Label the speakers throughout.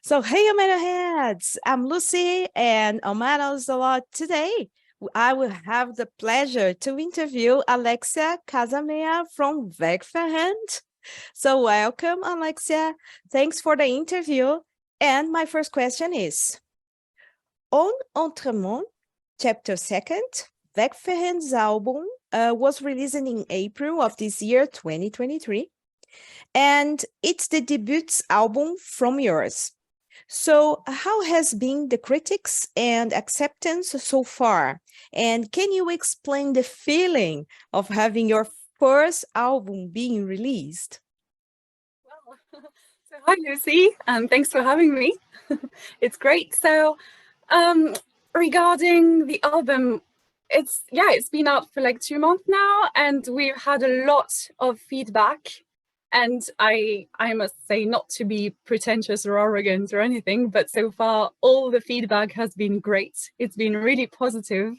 Speaker 1: So, hey, Omano heads, I'm Lucy, and Omano's a lot today. I will have the pleasure to interview Alexia Cazamea from WEGFEREND. So, welcome, Alexia. Thanks for the interview. And my first question is, on Entremont, chapter 2nd, WEGFEREND's album was released in April of this year, 2023, and it's the debut album from yours. So how has been the critics and acceptance so far? And can you explain the feeling of having your first album being released?
Speaker 2: Well, so hi Lucy, and thanks for having me. It's great. So, regarding the album, it's been out for like 2 months now, and we've had a lot of feedback. And I must say, not to be pretentious or arrogant or anything, but so far all the feedback has been great. It's been really positive.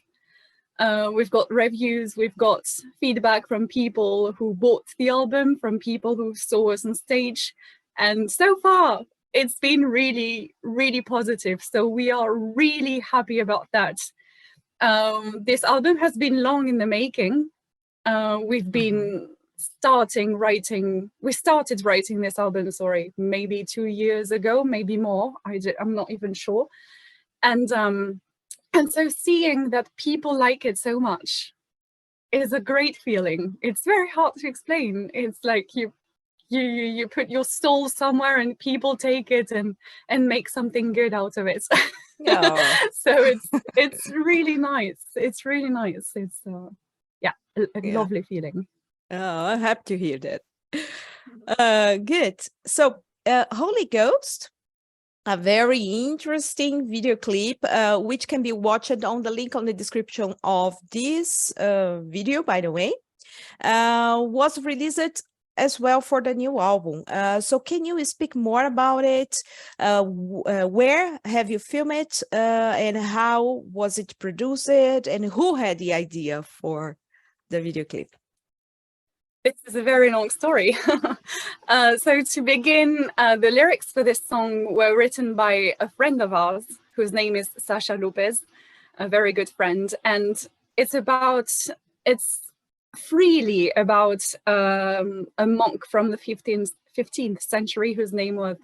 Speaker 2: We've got reviews, we've got feedback from people who bought the album, from people who saw us on stage. And so far, it's been really, really positive. So we are really happy about that. This album has been long in the making. We've been we started writing this album, maybe 2 years ago, maybe more. I'm not even sure. And so seeing that people like it so much is a great feeling. It's very hard to explain. It's like you put your soul somewhere and people take it and make something good out of it.
Speaker 1: Oh.
Speaker 2: So it's really nice. It's really nice. It's a lovely feeling.
Speaker 1: Oh, I'm happy to hear that. Good. So, Holy Ghost, a very interesting video clip, which can be watched on the link on the description of this video, by the way, was released as well for the new album. So can you speak more about it? Where have you filmed it, and how was it produced, and who had the idea for the video clip?
Speaker 2: This is a very long story. So to begin, the lyrics for this song were written by a friend of ours, whose name is Sasha Lopez, a very good friend. And it's freely about a monk from the 15th century, whose name was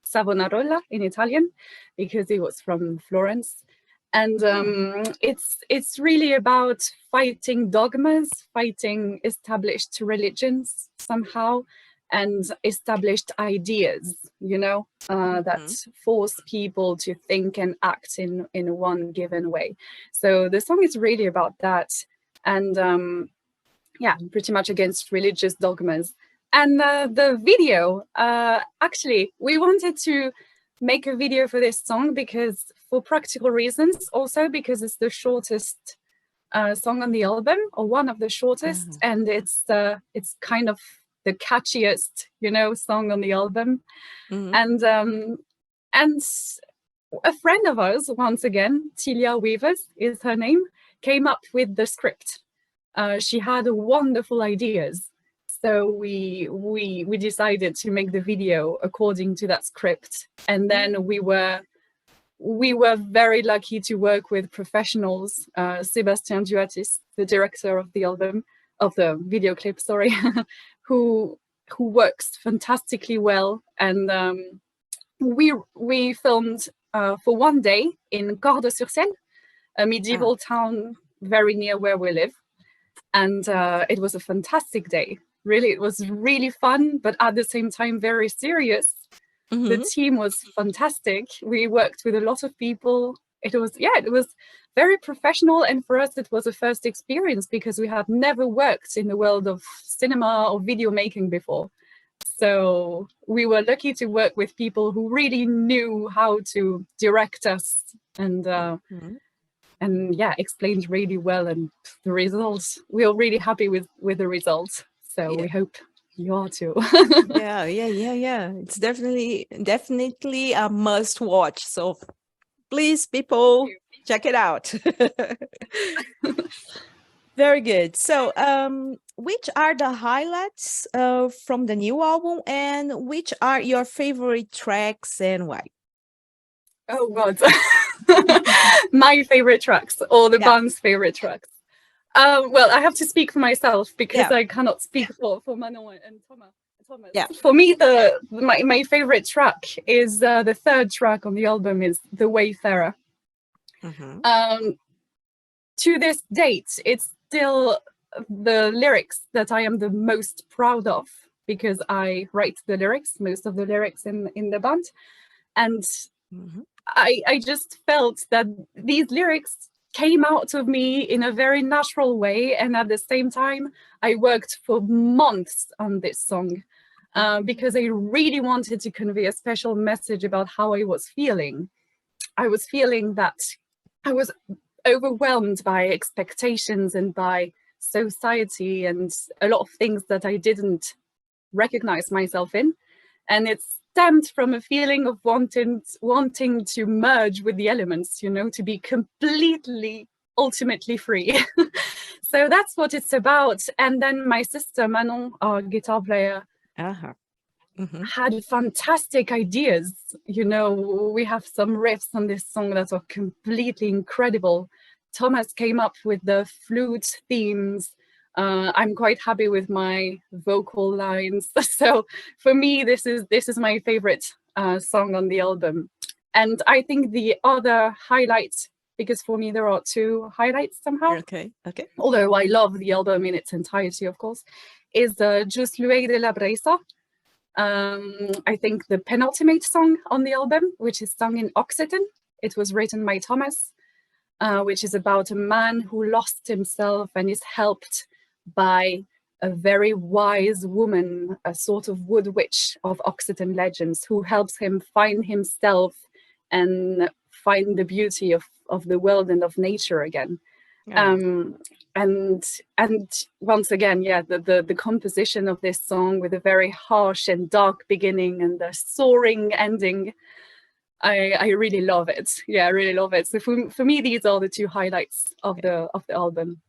Speaker 2: Savonarola in Italian, because he was from Florence. And it's really about fighting dogmas, fighting established religions somehow, and established ideas, that force people to think and act in one given way. So the song is really about that, and pretty much against religious dogmas. And the video, actually, we wanted to make a video for this song because, for practical reasons, also because it's the shortest song on the album, or one of the shortest, and it's kind of the catchiest, song on the album. And a friend of ours, once again, Tilia Weavers is her name, came up with the script. She had wonderful ideas. So we decided to make the video according to that script, and then we were very lucky to work with professionals. Sébastien Duatis, the director of the video clip, who works fantastically well, and we filmed for one day in Cordes-sur-Seine, a medieval town very near where we live, and it was a fantastic day. Really, it was really fun, but at the same time very serious. The team was fantastic. We worked with a lot of people. It was very professional, and for us it was a first experience because we had never worked in the world of cinema or video making before. So we were lucky to work with people who really knew how to direct us, and explained really well. And the results, we are really happy with the results. So we hope you are too.
Speaker 1: Yeah. It's definitely a must watch. So please, people, check it out. Very good. So, which are the highlights from the new album, and which are your favorite tracks and why?
Speaker 2: Oh God, my favorite tracks, or the
Speaker 1: Yeah,
Speaker 2: band's favorite tracks. Well, I have to speak for myself because
Speaker 1: yeah,
Speaker 2: I cannot speak for Manon and Thomas.
Speaker 1: yeah.
Speaker 2: For me, my favorite track is the third track on the album is The Wayfarer.
Speaker 1: Mm-hmm.
Speaker 2: To this date, it's still the lyrics that I am the most proud of because I write the lyrics, most of the lyrics in the band. And
Speaker 1: Mm-hmm.
Speaker 2: I just felt that these lyrics came out of me in a very natural way. And at the same time, I worked for months on this song because I really wanted to convey a special message about how I was feeling. I was feeling that I was overwhelmed by expectations and by society and a lot of things that I didn't recognize myself in. And it stemmed from a feeling of wanting to merge with the elements, you know, to be completely, ultimately free. So that's what it's about. And then my sister Manon, our guitar player,
Speaker 1: Uh-huh. Mm-hmm.
Speaker 2: had fantastic ideas. You know, we have some riffs on this song that are completely incredible. Thomas came up with the flute themes. I'm quite happy with my vocal lines. So for me, this is my favorite song on the album. And I think the other highlight, because for me there are two highlights somehow,
Speaker 1: Okay, okay.
Speaker 2: although I love the album in its entirety, of course, is Just Luei de la Brisa. I think the penultimate song on the album, which is sung in Occitan. It was written by Thomas, which is about a man who lost himself and is helped by a very wise woman, a sort of wood witch of Occitan legends, who helps him find himself and find the beauty of the world and of nature again.
Speaker 1: Yeah.
Speaker 2: And once again, yeah, the composition of this song with a very harsh and dark beginning and the soaring ending, I really love it. Yeah, I really love it. So for me, these are the two highlights of the album.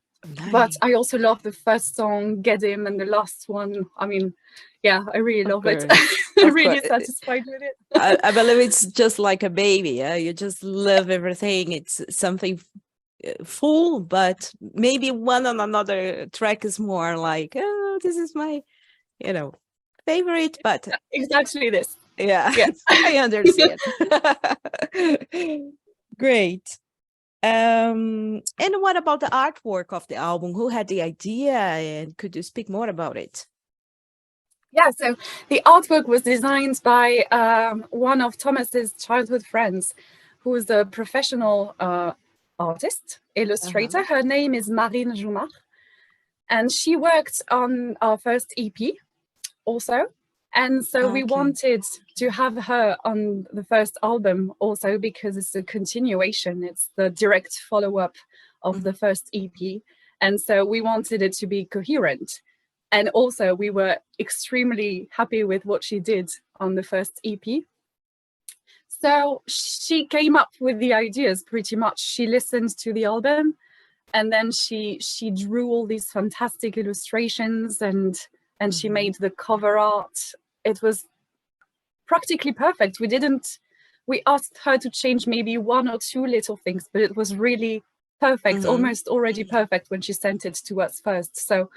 Speaker 2: But
Speaker 1: Nice.
Speaker 2: I also love the first song, Get Him, and the last one. I mean, yeah, I really
Speaker 1: Of
Speaker 2: love it.
Speaker 1: course.
Speaker 2: I'm
Speaker 1: Of
Speaker 2: really
Speaker 1: course.
Speaker 2: satisfied with it.
Speaker 1: I believe it's just like a baby. Yeah, you just love everything. It's something full, but maybe one on another track is more like, oh, this is my, favorite. But
Speaker 2: Exactly this.
Speaker 1: yeah,
Speaker 2: Yeah.
Speaker 1: I understand. Great. And what about the artwork of the album? Who had the idea, and could you speak more about it?
Speaker 2: Yeah, so the artwork was designed by one of Thomas's childhood friends, who is a professional artist, illustrator. Her name is Marine Joumar, and she worked on our first EP also. And so we wanted to have her on the first album also because it's a continuation. It's the direct follow-up of the first EP. And so we wanted it to be coherent. And also we were extremely happy with what she did on the first EP. So she came up with the ideas pretty much. She listened to the album and then she drew all these fantastic illustrations and she made the cover art. It was practically perfect. We asked her to change maybe one or two little things, but it was really perfect, almost already perfect when she sent it to us first. So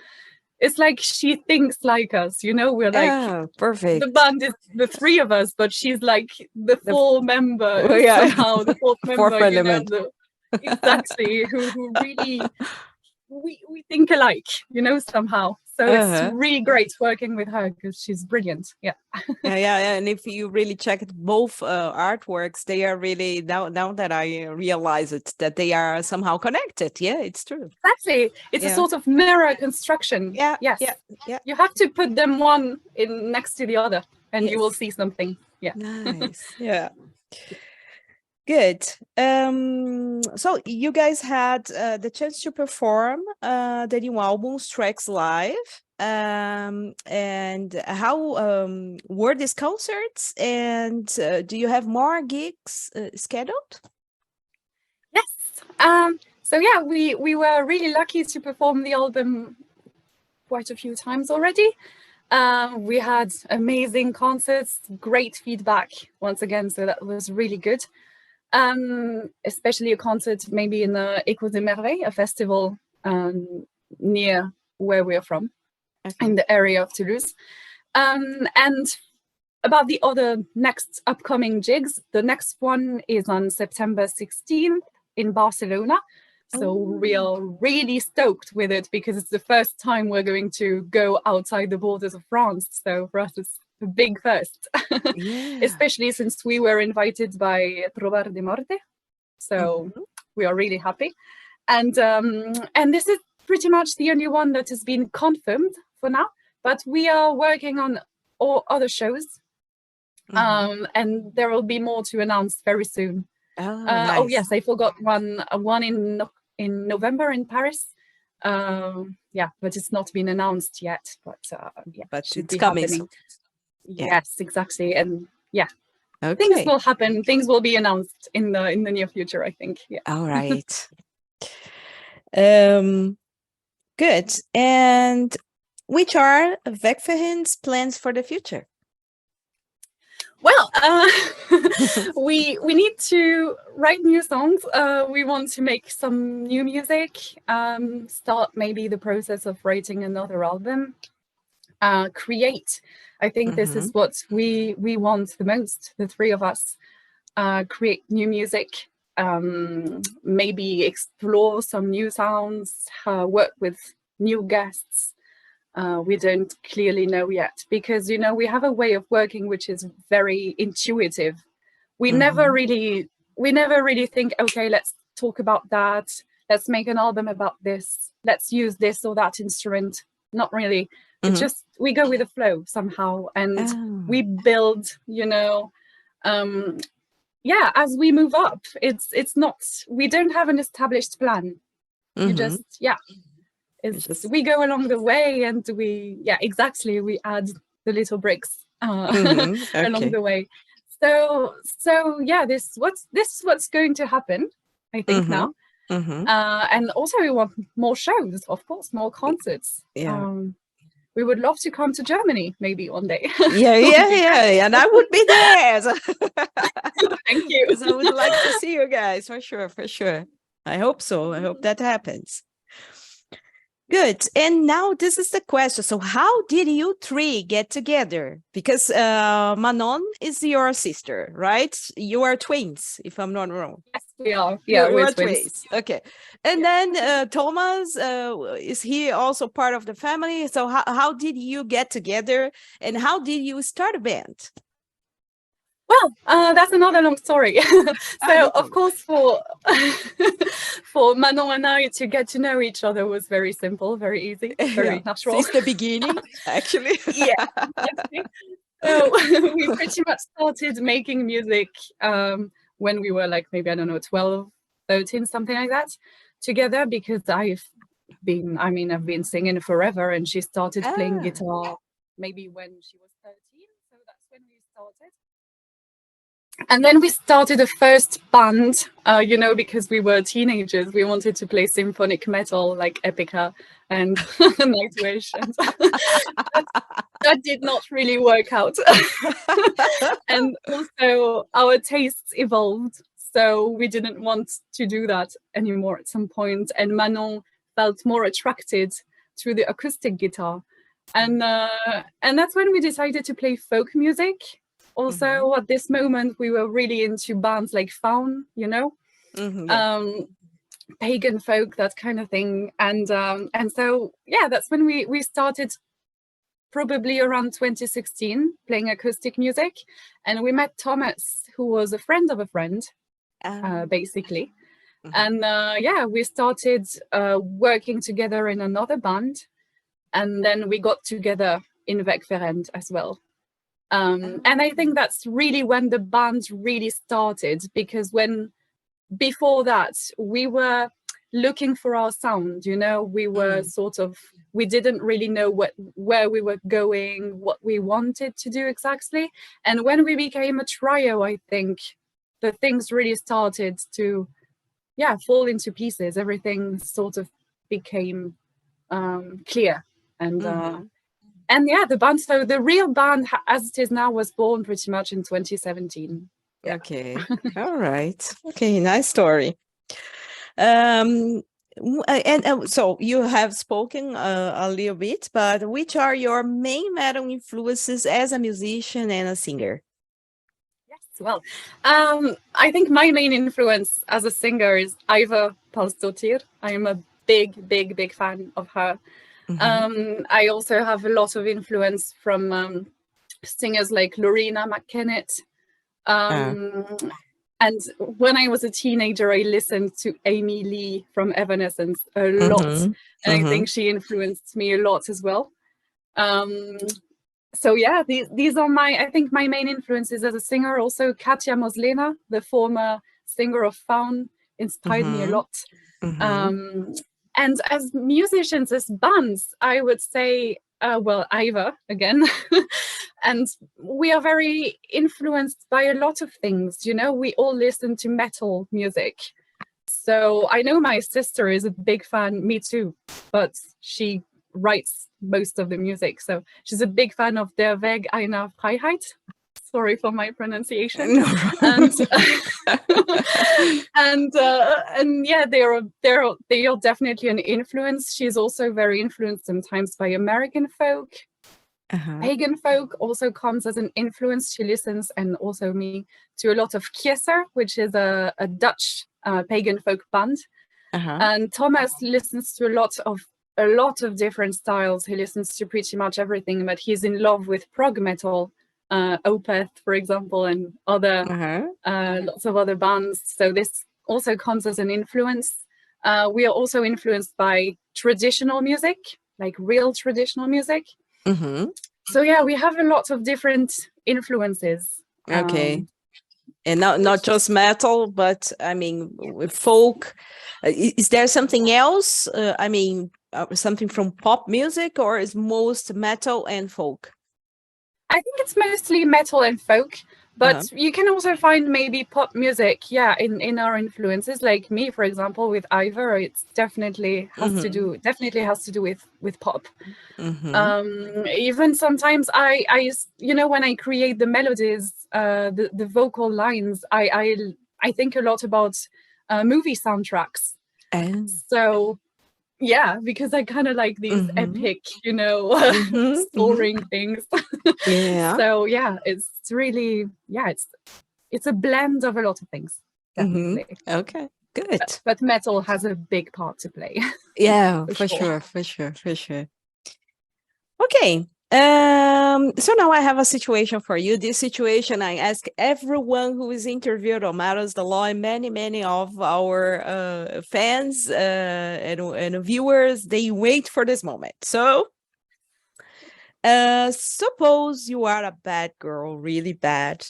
Speaker 2: it's like she thinks like us, you know, we're like,
Speaker 1: perfect.
Speaker 2: the band is the three of us, but she's like the full member somehow, the fourth member,
Speaker 1: element.
Speaker 2: Exactly, who really, we think alike, you know, somehow. So it's really great working with her because she's brilliant. Yeah.
Speaker 1: Yeah. And if you really check both artworks, they are really, now that I realize it, that they are somehow connected. Yeah, it's true.
Speaker 2: Exactly. It's a sort of mirror construction.
Speaker 1: Yeah.
Speaker 2: Yes.
Speaker 1: Yeah.
Speaker 2: You have to put them one in next to the other and you will see something. Yeah.
Speaker 1: Nice. Yeah. Good. So you guys had the chance to perform the new album's tracks live. And how were these concerts? And do you have more gigs scheduled?
Speaker 2: Yes. So yeah, we were really lucky to perform the album quite a few times already. We had amazing concerts, great feedback once again, so that was really good. Especially a concert maybe in the Écho des Merveilles, a festival near where we're from, in the area of Toulouse. And about the other next upcoming gigs, the next one is on September 16th in Barcelona. So we are really stoked with it because it's the first time we're going to go outside the borders of France. So for us, it's a big first, especially since we were invited by Probar de Morte. So we are really happy. And this is pretty much the only one that has been confirmed for now, but we are working on all other shows. And there will be more to announce very soon.
Speaker 1: Nice.
Speaker 2: Oh yes, I forgot one in November in Paris. Yeah, but it's not been announced yet. But yeah,
Speaker 1: but
Speaker 2: should
Speaker 1: it's
Speaker 2: be
Speaker 1: coming.
Speaker 2: happening.
Speaker 1: Yeah.
Speaker 2: Yes, exactly. And yeah, things will happen. Things will be announced in the near future, I think. Yeah.
Speaker 1: All right. Good. And which are WEGFEREND's plans for the future?
Speaker 2: Well, we need to write new songs. We want to make some new music, start maybe the process of writing another album, create. I think this is what we want the most, the three of us. Create new music, maybe explore some new sounds, work with new guests. We don't clearly know yet because, you know, we have a way of working which is very intuitive. We never really think, okay, let's talk about that. Let's make an album about this. Let's use this or that instrument. Not really. It's just we go with the flow somehow, and we build, you know, yeah, as we move up. It's not, we don't have an established plan. You just, yeah. We go along the way, and we add the little bricks along the way. So yeah, this is what's going to happen, I think now. And also we want more shows, of course, more concerts. We would love to come to Germany maybe one day.
Speaker 1: Yeah, and I would be there.
Speaker 2: Thank you.
Speaker 1: Because I would like to see you guys for sure. I hope so. I hope that happens. Good. And now this is the question. So how did you three get together? Because Manon is your sister, right? You are twins, if I'm not wrong.
Speaker 2: Yes, we are. Yeah, we're twins.
Speaker 1: Okay. And then Thomas, is he also part of the family? So how did you get together, and how did you start a band?
Speaker 2: Well, that's another long story. So, of course, for Manon and I to get to know each other was very simple, very easy, very natural.
Speaker 1: Since the beginning, actually.
Speaker 2: Yeah. So we pretty much started making music when we were like, maybe, I don't know, 12, 13, something like that, together, because I've been singing forever, and she started playing guitar maybe when she was 13. So that's when we started. And then we started a first band, you know, because we were teenagers. We wanted to play symphonic metal like Epica and Nightwish. And that did not really work out. And also our tastes evolved. So we didn't want to do that anymore at some point. And Manon felt more attracted to the acoustic guitar. And that's when we decided to play folk music. Also, at this moment, we were really into bands like Faun, you know, pagan folk, that kind of thing. And so, yeah, that's when we started, probably around 2016, playing acoustic music. And we met Thomas, who was a friend of a friend, basically. And yeah, we started working together in another band. And then we got together in WEGFEREND as well. And I think that's really when the band really started, because before that, we were looking for our sound, you know, we were we didn't really know where we were going, what we wanted to do exactly. And when we became a trio, I think the things really started to fall into pieces. Everything sort of became clear. And yeah, the band, so the real band as it is now was born pretty much in 2017. Yeah.
Speaker 1: Okay. All right. Okay, nice story. And so you have spoken a little bit, but which are your main metal influences as a musician and a singer?
Speaker 2: Yes, well, I think my main influence as a singer is Iva Palsdottir. I am a big fan of her. I also have a lot of influence from singers like Lorena McKennitt. And when I was a teenager, I listened to Amy Lee from Evanescence a lot. And I think she influenced me a lot as well. So yeah, these are I think my main influences as a singer. Also, Katja Moslena, the former singer of Faun, inspired me a lot. And as musicians, as bands, I would say, well, Iva again. And we are very influenced by a lot of things. You know, we all listen to metal music. So I know my sister is a big fan, me too, but she writes most of the music. So she's a big fan of Der Weg einer Freiheit. Sorry for my pronunciation.
Speaker 1: No.
Speaker 2: And yeah, they are definitely an influence. She's also very influenced sometimes by American folk. Pagan folk also comes as an influence. She listens, and also me, to a lot of Kieser, which is a Dutch pagan folk band. And Thomas listens to a lot of different styles. He listens to pretty much everything, but he's in love with prog metal, Opeth, for example, and other lots of other bands. So this also comes as an influence. We are also influenced by traditional music, like real traditional music. So yeah, we have a lot of different influences.
Speaker 1: Okay. And not just metal, but I mean, with folk. Is there something else? I mean, something from pop music, or is most metal and folk?
Speaker 2: I think it's mostly metal and folk, but you can also find maybe pop music, in our influences. Like me, for example, with Ivor, it's definitely has to do with pop. Even sometimes I when I create the melodies, the vocal lines, I think a lot about movie soundtracks. So yeah, because I kind of like these epic, soaring things. So yeah, it's really, it's a blend of a lot of things, definitely.
Speaker 1: Okay, good.
Speaker 2: But metal has a big part to play.
Speaker 1: Yeah, for sure. Okay. So now I have a situation for you. This situation, I ask everyone who is interviewed on Matters the Law, and many of our fans and viewers, they wait for this moment. So suppose you are a bad girl, really bad.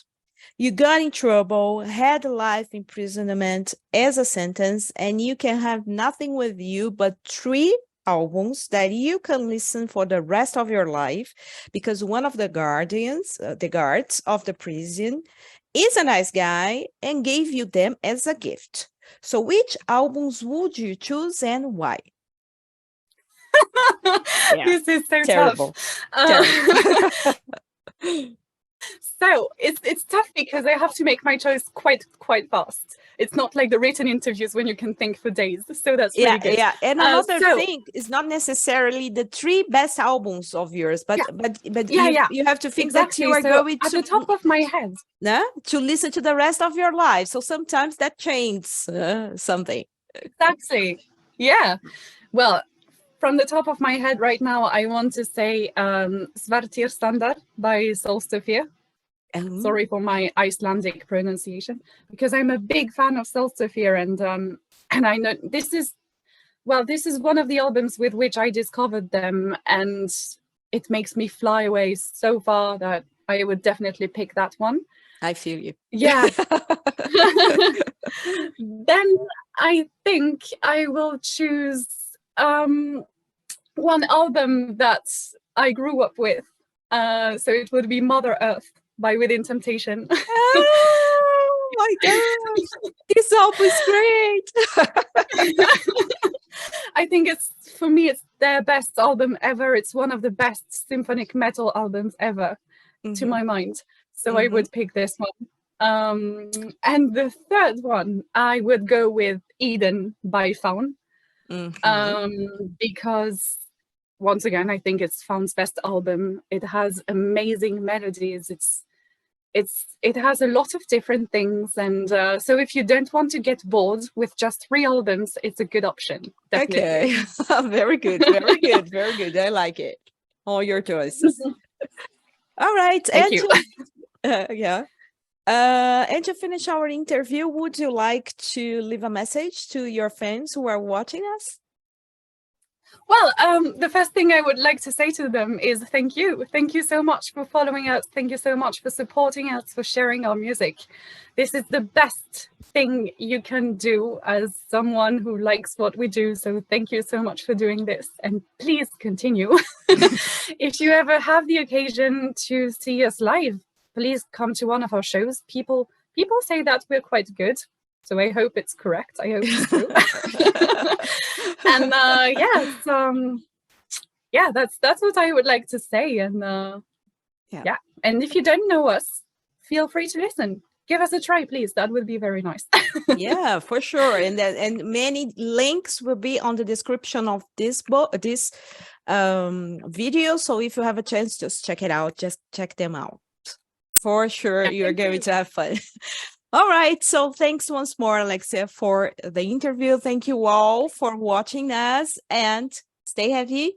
Speaker 1: You got in trouble, had life imprisonment as a sentence, and you can have nothing with you but 3 albums that you can listen for the rest of your life, because one of the guards of the prison is a nice guy and gave you them as a gift. So which albums would you choose and why?
Speaker 2: This is so
Speaker 1: terrible.
Speaker 2: Tough. So it's tough because I have to make my choice quite fast. It's not like the written interviews when you can think for days. So that's really good.
Speaker 1: Yeah. And another thing is not necessarily the 3 best albums of yours, but you have to think that you are going
Speaker 2: at the top of my head
Speaker 1: to listen to the rest of your life. So sometimes that changes something.
Speaker 2: Exactly. Yeah. Well, from the top of my head right now, I want to say Svartir Standard by Solstafir. Sorry for my Icelandic pronunciation, because I'm a big fan of Solstafir, and I know this is one of the albums with which I discovered them, and it makes me fly away so far that I would definitely pick that one.
Speaker 1: I feel you.
Speaker 2: Yeah. Then I think I will choose one album that I grew up with. So it would be Mother Earth by Within Temptation.
Speaker 1: my gosh, this album is great.
Speaker 2: I think for me, it's their best album ever. It's one of the best symphonic metal albums ever, to my mind. So I would pick this one. And the third one, I would go with Eden by Faun. Because once again, I think it's Faun's best album. It has amazing melodies. It has a lot of different things, and so if you don't want to get bored with just 3 albums, it's a good option. Definitely.
Speaker 1: Okay, very good, very good, very good. I like it. All your choices. All right,
Speaker 2: Thank you.
Speaker 1: Yeah. And to finish our interview, would you like to leave a message to your fans who are watching us?
Speaker 2: Well, the first thing I would like to say to them is thank you. Thank you so much for following us. Thank you so much for supporting us, for sharing our music. This is the best thing you can do as someone who likes what we do. So thank you so much for doing this. And please continue. If you ever have the occasion to see us live, please come to one of our shows. People say that we're quite good. So I hope it's correct. I hope it's true. And that's what I would like to say. And yeah, and if you don't know us, feel free to listen. Give us a try, please. That would be very nice.
Speaker 1: Yeah, for sure. And many links will be on the description of this video. So if you have a chance, just check it out. Just check them out. For sure, you're going to have fun. All right. So thanks once more, Alexia, for the interview. Thank you all for watching us, and stay happy,